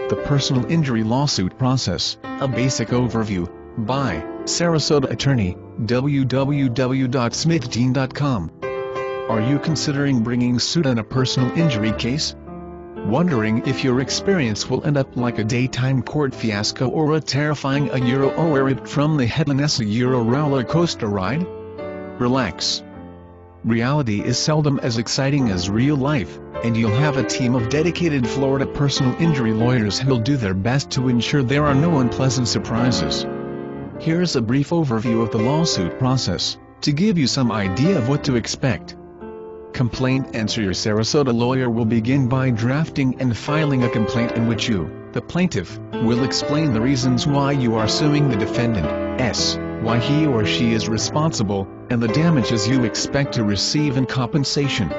The Personal Injury Lawsuit Process, A Basic Overview, by Sarasota Attorney, www.smithdean.com. Are you considering bringing suit on a personal injury case? Wondering if your experience will end up like a daytime court fiasco or a terrifying or ripped from the headliness roller coaster ride? Relax. Reality is seldom as exciting as real life, and you'll have a team of dedicated Florida personal injury lawyers who'll do their best to ensure there are no unpleasant surprises. Here's a brief overview of the lawsuit process, to give you some idea of what to expect. Complaint answer. Your Sarasota lawyer will begin by drafting and filing a complaint in which you, the plaintiff, will explain the reasons why you are suing the defendant, why he or she is responsible, and the damages you expect to receive in compensation.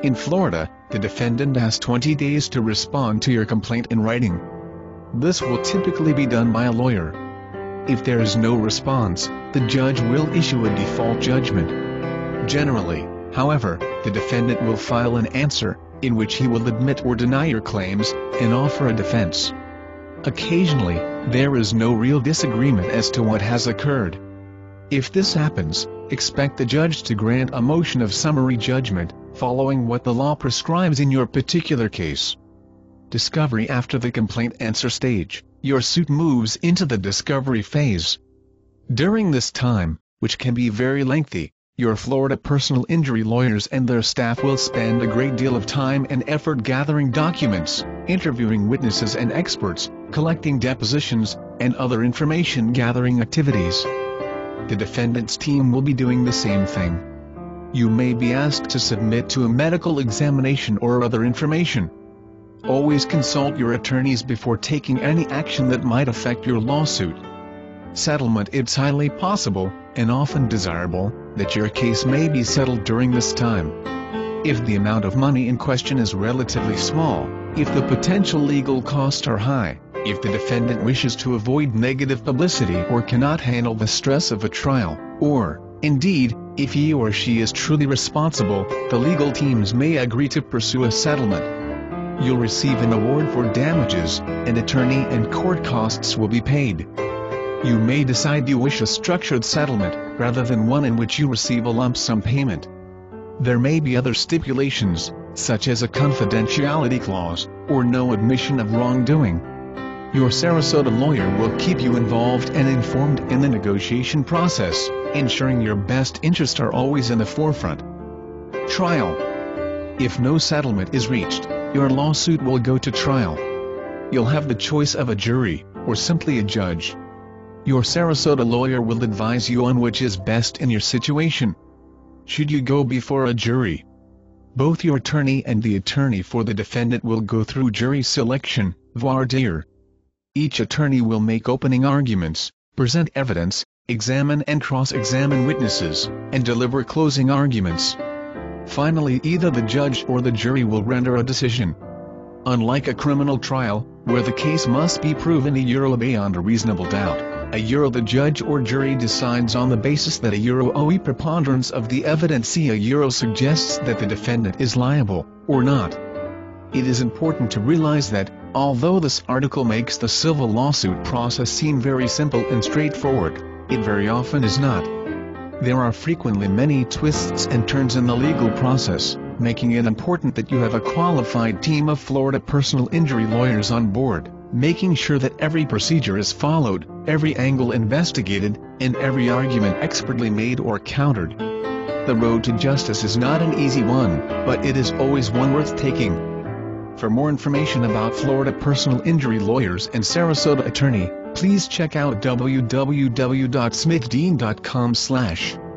In Florida, the defendant has 20 days to respond to your complaint in writing. This will typically be done by a lawyer. If there is no response, the judge will issue a default judgment. Generally, however, the defendant will file an answer, in which he will admit or deny your claims, and offer a defense. Occasionally, there is no real disagreement as to what has occurred. If this happens, expect the judge to grant a motion of summary judgment, following what the law prescribes in your particular case. Discovery. After the complaint answer stage, your suit moves into the discovery phase. During this time, which can be very lengthy, your Florida personal injury lawyers and their staff will spend a great deal of time and effort gathering documents, interviewing witnesses and experts, collecting depositions, and other information gathering activities. The defendant's team will be doing the same thing. You may be asked to submit to a medical examination or other information. Always consult your attorneys before taking any action that might affect your lawsuit. Settlement. It's highly possible, and often desirable, that your case may be settled during this time. If the amount of money in question is relatively small, if the potential legal costs are high, if the defendant wishes to avoid negative publicity or cannot handle the stress of a trial, or, indeed, if he or she is truly responsible, the legal teams may agree to pursue a settlement. You'll receive an award for damages, and attorney and court costs will be paid. You may decide you wish a structured settlement, rather than one in which you receive a lump sum payment. There may be other stipulations, such as a confidentiality clause, or no admission of wrongdoing. Your Sarasota lawyer will keep you involved and informed in the negotiation process, ensuring your best interests are always in the forefront. Trial. If no settlement is reached, your lawsuit will go to trial. You'll have the choice of a jury, or simply a judge. Your Sarasota lawyer will advise you on which is best in your situation. Should you go before a jury? Both your attorney and the attorney for the defendant will go through jury selection, voir dire. Each attorney will make opening arguments, present evidence, examine and cross-examine witnesses, and deliver closing arguments. Finally, either the judge or the jury will render a decision. Unlike a criminal trial, where the case must be proven beyond a reasonable doubt, the judge or jury decides on the basis that a preponderance of the evidence suggests that the defendant is liable, or not. It is important to realize that, although this article makes the civil lawsuit process seem very simple and straightforward, it very often is not. There are frequently many twists and turns in the legal process, making it important that you have a qualified team of Florida personal injury lawyers on board, making sure that every procedure is followed, every angle investigated, and every argument expertly made or countered. The road to justice is not an easy one, but it is always one worth taking. For more information about Florida personal injury lawyers and Sarasota attorney, please check out www.smithdean.com/.